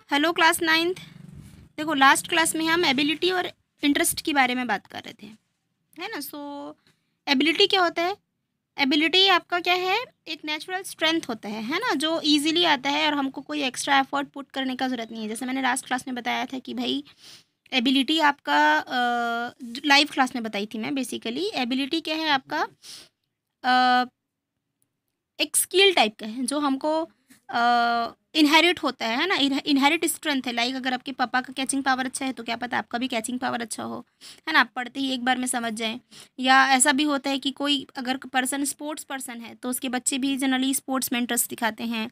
Hello class ninth. देखो last class में हम एबिलिटी और इंटरेस्ट के बारे में बात कर रहे थे, है ना। सो एबिलिटी क्या होता है? एबिलिटी आपका क्या है? एक नेचुरल स्ट्रेंथ होता है ना, जो इजीली आता है और हमको कोई एक्स्ट्रा एफर्ट पुट करने का ज़रूरत नहीं है। जैसे मैंने लास्ट क्लास में बताया था कि भाई एबिलिटी आपका लाइव क्लास में बताई थी मैं। बेसिकली एबिलिटी क्या है आपका? एक स्किल टाइप का है जो हमको इनहेरिट होता है ना। इनहेरिट स्ट्रेंथ है। लाइक अगर आपके पापा का कैचिंग पावर अच्छा है तो क्या पता आपका भी कैचिंग पावर अच्छा हो, है ना। आप पढ़ते ही एक बार में समझ जाएं। या ऐसा भी होता है कि कोई अगर पर्सन स्पोर्ट्स पर्सन है तो उसके बच्चे भी जनरली स्पोर्ट्स में इंटरेस्ट दिखाते हैं,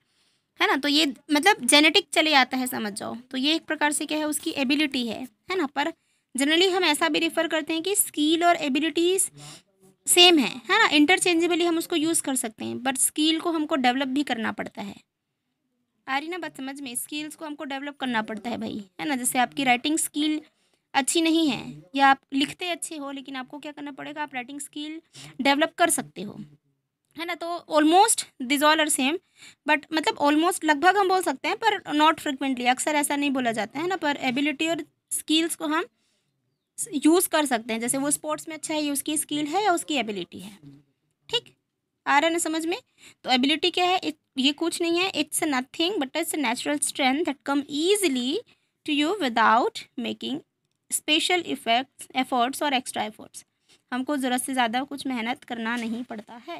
है ना। तो ये मतलब जेनेटिक चले आता है, समझ जाओ। तो ये एक प्रकार से क्या है, उसकी एबिलिटी है ना। पर जनरली हम ऐसा भी रेफर करते हैं कि स्किल और एबिलिटीज़ सेम है ना। इंटरचेंजेबली हम उसको यूज़ कर सकते हैं, बट स्किल को हमको डेवलप भी करना पड़ता है। आ रही ना बात समझ में? स्किल्स को हमको डेवलप करना पड़ता है भाई, है ना। जैसे आपकी राइटिंग स्किल अच्छी नहीं है या आप लिखते अच्छे हो, लेकिन आपको क्या करना पड़ेगा, आप राइटिंग स्किल डेवलप कर सकते हो, है ना। तो almost this all are same, but मतलब ऑलमोस्ट लगभग हम बोल सकते हैं, पर नॉट फ्रिक्वेंटली, अक्सर ऐसा नहीं बोला जाता है ना। पर एबिलिटी और स्किल्स को हम यूज़ कर सकते हैं। जैसे वो स्पोर्ट्स में अच्छा है, ये उसकी स्किल है या उसकी एबिलिटी है। ठीक, आ रहा है ना समझ में? तो एबिलिटी क्या है? ये कुछ नहीं है, it's nothing but it's natural strength that come easily to you without making special effects efforts और एक्स्ट्रा एफर्ट्स। हमको ज़रूरत से ज़्यादा कुछ मेहनत करना नहीं पड़ता है।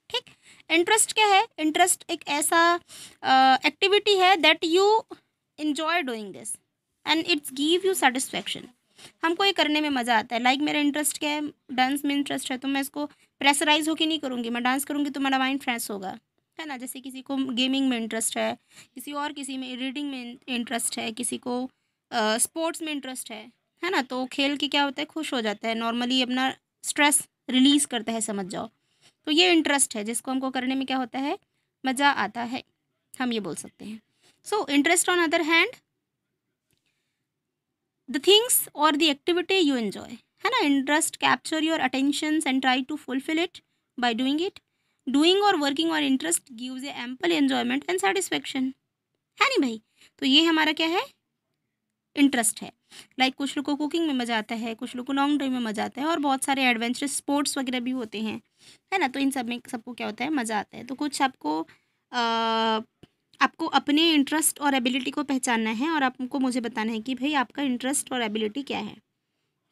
ठीक। इंटरेस्ट क्या है? इंटरेस्ट एक ऐसा एक्टिविटी है that you enjoy doing this and it's give you satisfaction. हमको ये करने में मज़ा आता है। लाइक मेरा इंटरेस्ट क्या है? डांस में इंटरेस्ट है, तो मैं इसको प्रेशराइज होकर नहीं करूँगी। मैं डांस करूँगी तो मेरा माइंड फ्रेश होगा, है ना। जैसे किसी को गेमिंग में इंटरेस्ट है, किसी में रीडिंग में इंटरेस्ट है, किसी को स्पोर्ट्स में इंटरेस्ट है ना। तो खेल के क्या होता है, खुश हो जाता है, नॉर्मली अपना स्ट्रेस रिलीज़ करता है, समझ जाओ। तो ये इंटरेस्ट है जिसको हमको करने में क्या होता है, मज़ा आता है, हम ये बोल सकते हैं। So interest on other hand the things और द एक्टिविटी यू एन्जॉय, है ना। Interest capture your attentions and try to fulfil it by doing it. Doing और working on interest gives a ample enjoyment and satisfaction, है नहीं भाई। तो ये हमारा क्या है, इंटरेस्ट है। लाइक कुछ लोग को कुकिंग में मज़ा आता है, कुछ लोग को लॉन्ग ड्राइव में मज़ा आता है, और बहुत सारे एडवेंचरस स्पोर्ट्स वगैरह भी होते हैं, है ना। तो इन सब में सबको क्या होता है, मज़ा आता है। तो कुछ आपको अपने इंटरेस्ट और एबिलिटी को पहचानना है और आपको मुझे बताना है कि भाई आपका इंटरेस्ट और एबिलिटी क्या है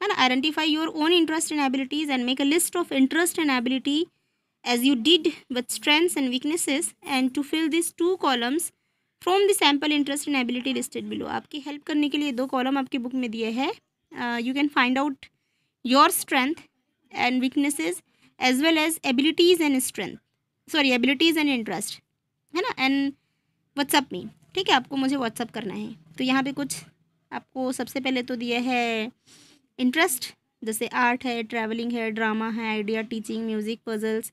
ना। Identify your own interest and abilities and make a list of interest and ability as you did with strengths and weaknesses, and to fill these two columns from the sample interest and ability listed below। आपकी help करने के लिए 2 column आपकी book में दिए हैं। You can find out your strength and weaknesses as well as abilities and strength, sorry abilities and interest, है ना। एंड व्हाट्सअप में, ठीक है, आपको मुझे व्हाट्सअप करना है। तो यहाँ पे कुछ आपको सबसे पहले तो दिया है इंटरेस्ट, जैसे आर्ट है, ट्रैवलिंग है, ड्रामा है, idea, teaching, music, puzzles,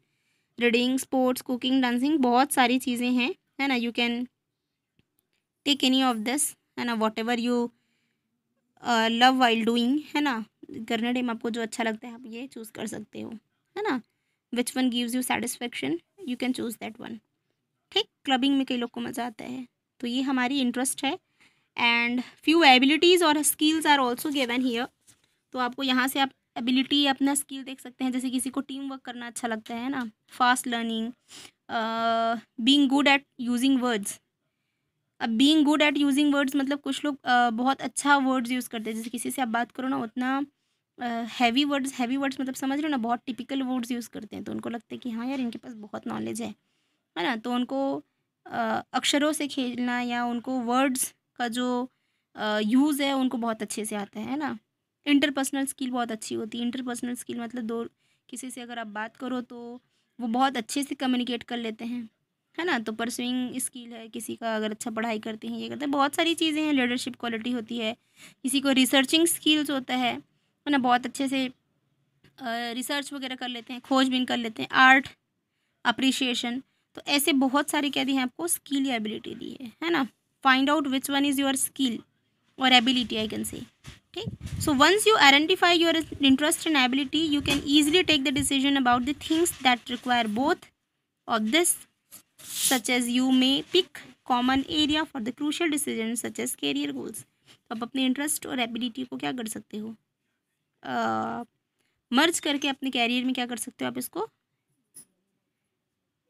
reading, sports, cooking, dancing, बहुत सारी चीज़ें हैं, है ना। You can take any of this, है ना, whatever you love while doing, है ना। करने टाइम आपको जो अच्छा लगता है आप ये चूज़ कर सकते हो, है ना। Which one gives you satisfaction, you can choose that one. ठीक। क्लबिंग में कई लोग को मज़ा आता है, तो ये हमारी इंटरेस्ट है। एंड फ्यू एबिलिटीज़ और skills are also given here. तो आपको यहाँ से आप एबिलिटी अपना स्किल देख सकते हैं। जैसे किसी को टीम वर्क करना अच्छा लगता है ना, fast learning, being good at using words. अब being good at using words मतलब कुछ लोग बहुत अच्छा वर्ड्स यूज़ करते हैं। जैसे किसी से आप बात करो ना, उतना हैवी वर्ड्स मतलब समझ रहे हो ना, बहुत टिपिकल वर्ड्स यूज़ करते हैं, तो उनको लगता है कि हाँ यार इनके पास बहुत नॉलेज है ना। तो उनको अक्षरों से खेलना या उनको वर्ड्स का जो यूज़ है उनको बहुत अच्छे से आता है ना। इंटरपर्सनल स्किल बहुत अच्छी होती है। इंटरपर्सनल स्किल मतलब दो किसी से अगर आप बात करो तो वो बहुत अच्छे से कम्युनिकेट कर लेते हैं, है ना। तो परसुइंग स्किल है किसी का, अगर अच्छा पढ़ाई करते हैं, ये करते हैं, बहुत सारी चीज़ें हैं। लीडरशिप क्वालिटी होती है, किसी को रिसर्चिंग स्किल्स होता है ना, बहुत अच्छे से रिसर्च वगैरह कर लेते हैं, खोजबीन कर लेते हैं, आर्ट अप्रिशिएशन। तो ऐसे बहुत सारी क्या दी हैं आपको, स्किल या एबिलिटी दी है ना। Find out which one is your skill और एबिलिटी, आई कैन से। ठीक। So once you identify your interest and ability, you can easily take the decision about the things that require both of this, such as you may pick common area for the crucial decision such as career goals. तो आप अपने interest और ability को क्या कर सकते हो, मर्ज करके अपने कैरियर में क्या कर सकते हो, आप इसको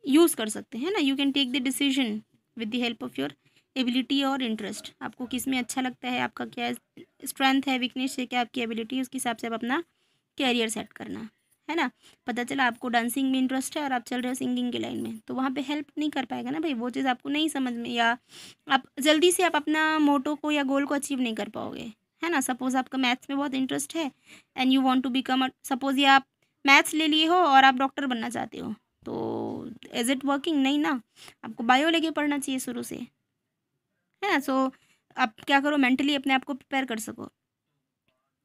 यूज़ कर सकते हैं ना। You can take the decision with the help of your ability और इंटरेस्ट। आपको किस में अच्छा लगता है, आपका क्या स्ट्रेंथ है, वीकनेस है, क्या आपकी एबिलिटी है, उसके हिसाब से आप अपना कैरियर सेट करना है ना। पता चला आपको डांसिंग में इंटरेस्ट है और आप चल रहे हो सिंगिंग की लाइन में, तो वहाँ पे हेल्प नहीं कर पाएगा ना भाई, वो चीज़ आपको नहीं समझ में, या आप जल्दी से आप अपना मोटो को या गोल को अचीव नहीं कर पाओगे, है ना। सपोज़ आपका मैथ्स में बहुत इंटरेस्ट है and you want to become, suppose ये आप मैथ्स ले लिए हो और आप डॉक्टर बनना चाहते हो, तो इज़ इट वर्किंग, नहीं ना। आपको बायो लेके पढ़ना चाहिए शुरू से, है ना। सो आप क्या करो, मेंटली अपने आप को प्रिपेयर कर सको।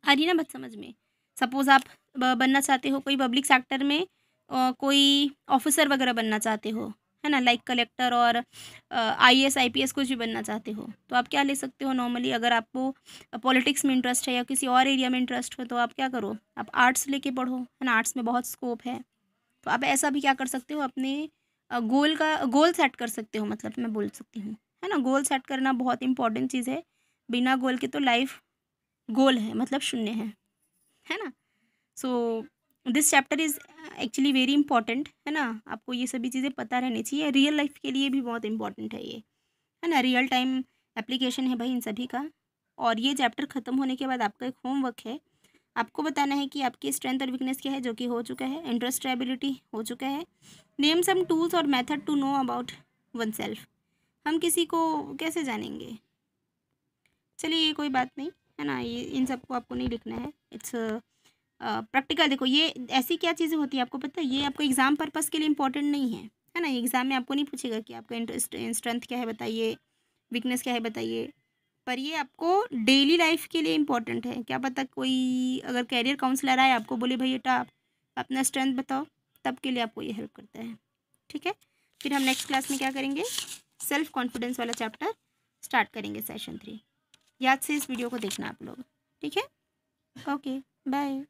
आ रही ना बात समझ में। सपोज़ आप बनना चाहते हो कोई पब्लिक सेक्टर में, कोई ऑफिसर वगैरह बनना चाहते हो, है ना, लाइक कलेक्टर और आईएएस आईपीएस कुछ भी बनना चाहते हो, तो आप क्या ले सकते हो नॉर्मली। अगर आपको पॉलिटिक्स में इंटरेस्ट है या किसी और एरिया में इंटरेस्ट हो, तो आप क्या करो, आप आर्ट्स लेके पढ़ो, है ना, आर्ट्स में बहुत स्कोप है। तो आप ऐसा भी क्या कर सकते हो, अपने गोल सेट कर सकते हो, मतलब मैं बोल सकती हूँ, है ना। गोल सेट करना बहुत इंपॉर्टेंट चीज़ है। बिना गोल के तो लाइफ गोल है मतलब शून्य है ना। So this chapter is actually very important, है ना। आपको ये सभी चीज़ें पता रहनी चाहिए, रियल लाइफ के लिए भी बहुत इंपॉर्टेंट है ये, है ना। रियल टाइम एप्लीकेशन है भाई इन सभी का। और ये चैप्टर ख़त्म होने के बाद आपका एक होमवर्क है, आपको बताना है कि आपकी स्ट्रेंथ और वीकनेस क्या है, जो कि हो चुका है, इंटरेस्ट एबिलिटी हो चुका है। नेम सम टूल्स और method to know about oneself. हम किसी को कैसे जानेंगे, चलिए ये कोई बात नहीं, है ना, ये इन सबको आपको नहीं लिखना है। It's practical. देखो ये ऐसी क्या चीज़ें होती है आपको पता है, ये आपको एग्ज़ाम पर्पस के लिए इंपॉर्टेंट नहीं है ना। एग्ज़ाम में आपको नहीं पूछेगा कि आपका इंटरेस्ट स्ट्रेंथ क्या है बताइए, वीकनेस क्या है बताइए, पर ये आपको डेली लाइफ के लिए इंपॉर्टेंट है। क्या पता कोई अगर कैरियर काउंसलर आए आपको बोले भाई बेटा आप अपना स्ट्रेंथ बताओ, तब के लिए आपको ये हेल्प करता है, ठीक है। फिर हम नेक्स्ट क्लास में क्या करेंगे, सेल्फ कॉन्फिडेंस वाला चैप्टर स्टार्ट करेंगे, सेशन 3। याद से इस वीडियो को देखना आप लोग, ठीक है। Okay bye.